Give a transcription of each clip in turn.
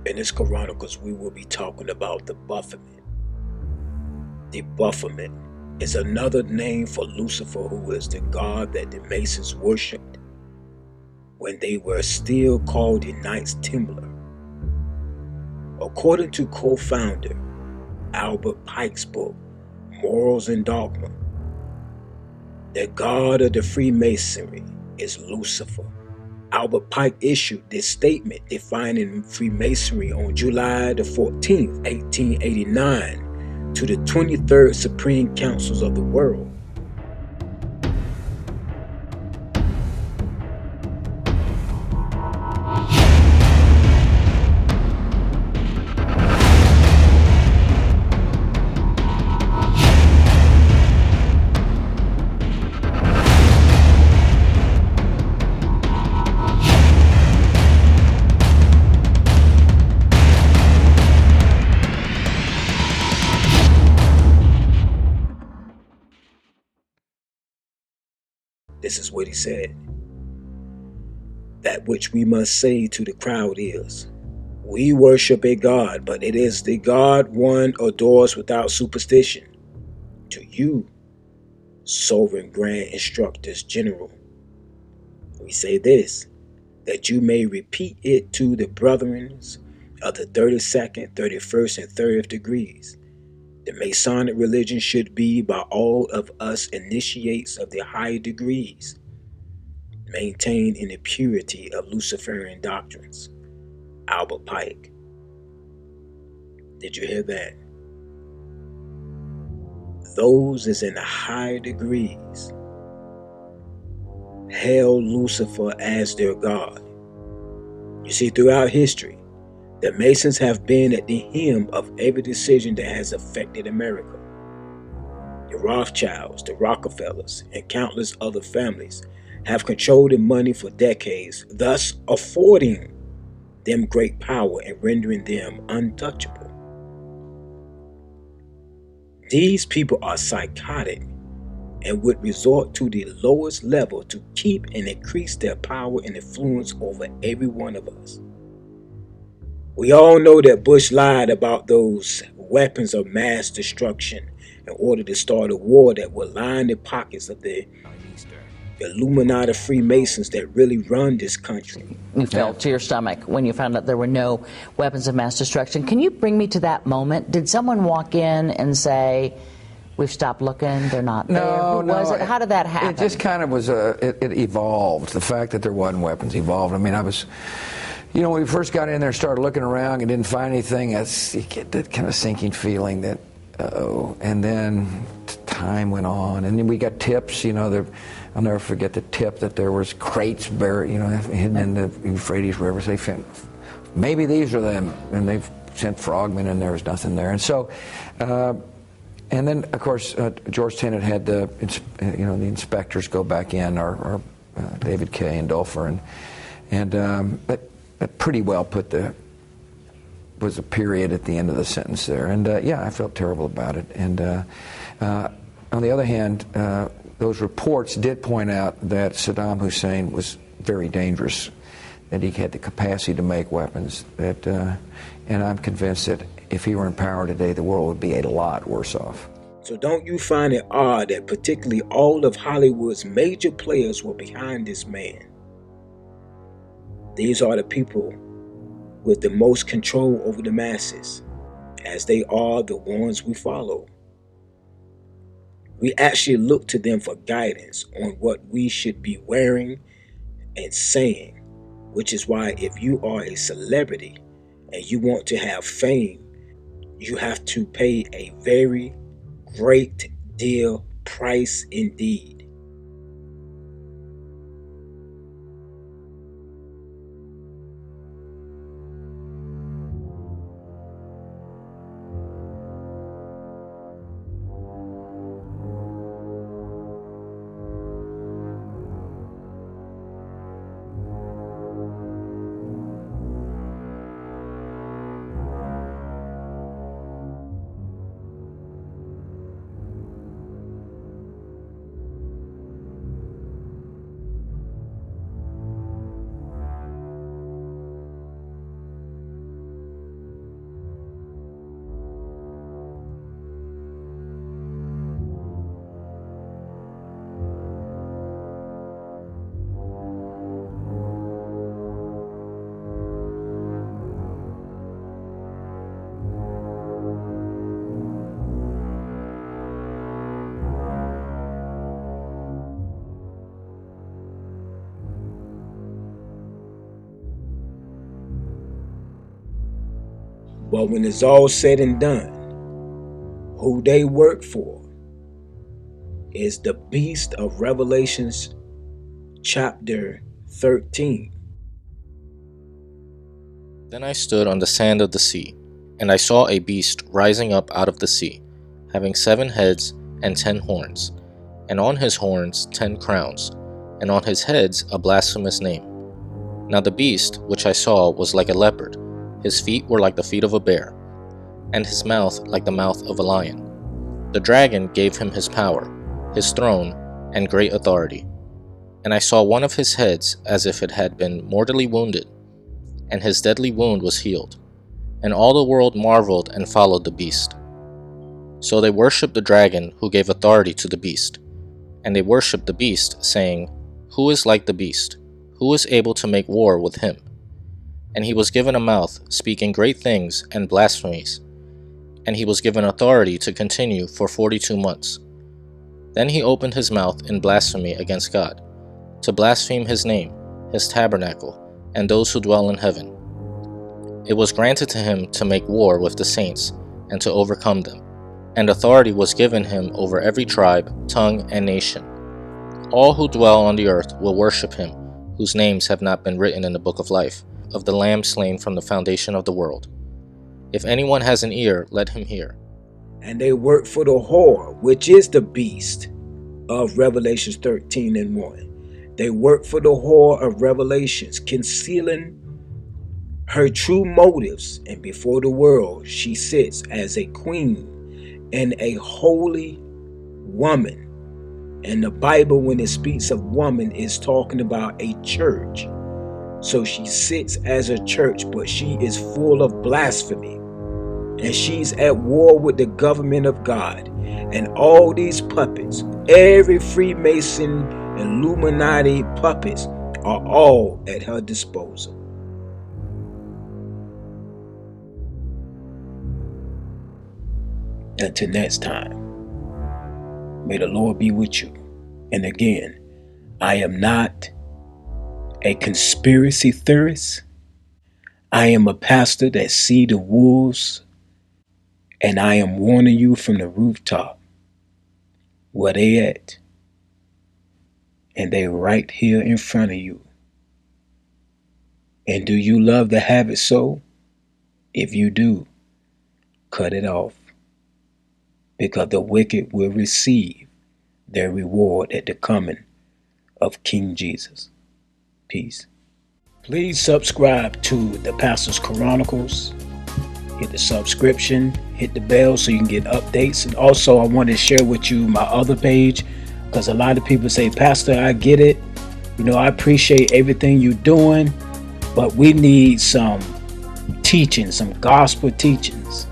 In this Chronicles, we will be talking about the Baphomet. The Baphomet is another name for Lucifer, who is the god that the Masons worshipped when they were still called the Knights Templar. According to co-founder Albert Pike's book, Morals and Dogma, the god of the Freemasonry is Lucifer. Albert Pike issued this statement defining Freemasonry on July the 14th, 1889, to the 23rd Supreme Councils of the world. This is what he said. That which we must say to the crowd is, we worship a God, but it is the God one adores without superstition. To you, sovereign grand instructors general, we say this, that you may repeat it to the brethren of the 32nd, 31st, and 30th degrees. The Masonic religion should be by all of us initiates of the higher degrees, maintained in the purity of Luciferian doctrines. Albert Pike. Did you hear that? Those is in the higher degrees held Lucifer as their God. You see, throughout history, the Masons have been at the helm of every decision that has affected America. The Rothschilds, the Rockefellers, and countless other families have controlled the money for decades, thus affording them great power and rendering them untouchable. These people are psychotic and would resort to the lowest level to keep and increase their power and influence over every one of us. We all know that Bush lied about those weapons of mass destruction in order to start a war that would line the pockets of the Illuminati Freemasons that really run this country. You fell to your stomach when you found out there were no weapons of mass destruction. Can you bring me to that moment? Did someone walk in and say, we've stopped looking, they're not there? Who was it? How did that happen? It just kind of was, it evolved. The fact that there wasn't weapons evolved. I mean, when we first got in there, started looking around and didn't find anything, you get that kind of sinking feeling that, uh-oh. And then time went on, and then we got tips, I'll never forget the tip that there was crates buried, hidden in the Euphrates River. So they found, maybe these are them, and they've sent frogmen, and there was nothing there. And so, and then of course George Tenet had the inspectors go back in, or David Kay and Dulfer, and that pretty well was a period at the end of the sentence there. And yeah, I felt terrible about it. And on the other hand, those reports did point out that Saddam Hussein was very dangerous, that he had the capacity to make weapons, and I'm convinced that if he were in power today, the world would be a lot worse off. So don't you find it odd that particularly all of Hollywood's major players were behind this man? These are the people with the most control over the masses, as they are the ones we follow. We actually look to them for guidance on what we should be wearing and saying, which is why if you are a celebrity and you want to have fame, you have to pay a very great deal price indeed. But when it's all said and done, who they work for is the beast of Revelations chapter 13. Then I stood on the sand of the sea, and I saw a beast rising up out of the sea, having 7 heads and 10 horns, and on his horns 10 crowns, and on his heads a blasphemous name. Now the beast which I saw was like a leopard, his feet were like the feet of a bear, and his mouth like the mouth of a lion. The dragon gave him his power, his throne, and great authority. And I saw one of his heads as if it had been mortally wounded, and his deadly wound was healed. And all the world marveled and followed the beast. So they worshipped the dragon who gave authority to the beast. And they worshipped the beast, saying, Who is like the beast? Who is able to make war with him? And he was given a mouth, speaking great things and blasphemies. And he was given authority to continue for 42 months. Then he opened his mouth in blasphemy against God, to blaspheme his name, his tabernacle, and those who dwell in heaven. It was granted to him to make war with the saints, and to overcome them. And authority was given him over every tribe, tongue, and nation. All who dwell on the earth will worship him, whose names have not been written in the book of life, of the Lamb slain from the foundation of the world. If anyone has an ear, let him hear. And they work for the whore, which is the beast of Revelations 13 and 1. They work for the whore of Revelations, concealing her true motives, and before the world she sits as a queen and a holy woman. And the Bible, when it speaks of woman, is talking about a church. So she sits as a church, but she is full of blasphemy. And she's at war with the government of God. And all these puppets, every Freemason, Illuminati puppets, are all at her disposal. Until next time, may the Lord be with you. And again, I am not a conspiracy theorist. I am a pastor that sees the wolves, and I am warning you from the rooftop where they at. And they right here in front of you. And do you love to have it so? If you do, cut it off. Because the wicked will receive their reward at the coming of King Jesus. Peace. Please subscribe to the Pastor's Chronicles. Hit the subscription, hit the bell so you can get updates. And also I want to share with you my other page, because a lot of people say, Pastor, I get it. I appreciate everything you're doing, but we need some teaching, some gospel teachings.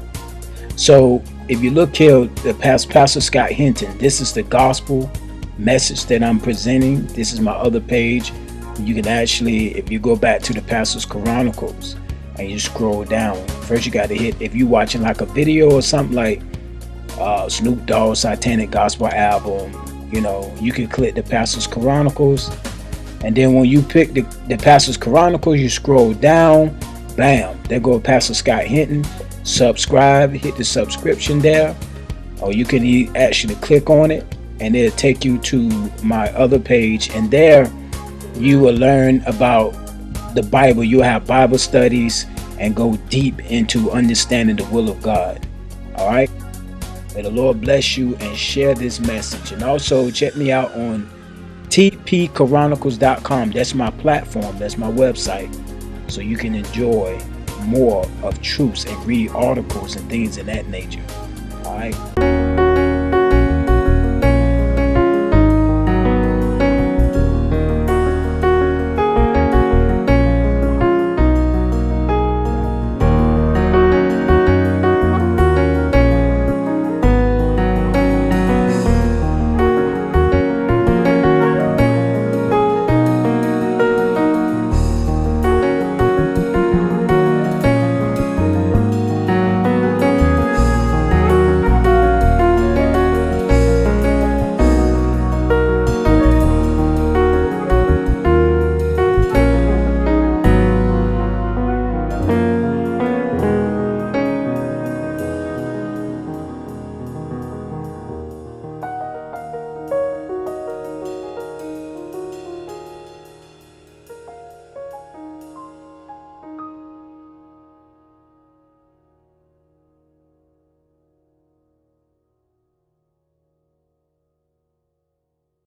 So if you look here, the Pastor Scott Hinton, this is the gospel message that I'm presenting. This is my other page. You can actually, if you go back to the Pastor's Chronicles and you scroll down, first you got to hit, if you're watching like a video or something like Snoop Dogg's Satanic Gospel album, you can click the Pastor's Chronicles. And then when you pick the Pastor's Chronicles, you scroll down, bam, there go Pastor Scott Hinton. Subscribe, hit the subscription there, or you can actually click on it and it'll take you to my other page, and there you will learn about the Bible. You'll have Bible studies and go deep into understanding the will of God. All right, may the Lord bless you, and share this message. And also check me out on tpchronicles.com. That's my platform, that's my website, so you can enjoy more of truths and read articles and things of that nature. All right.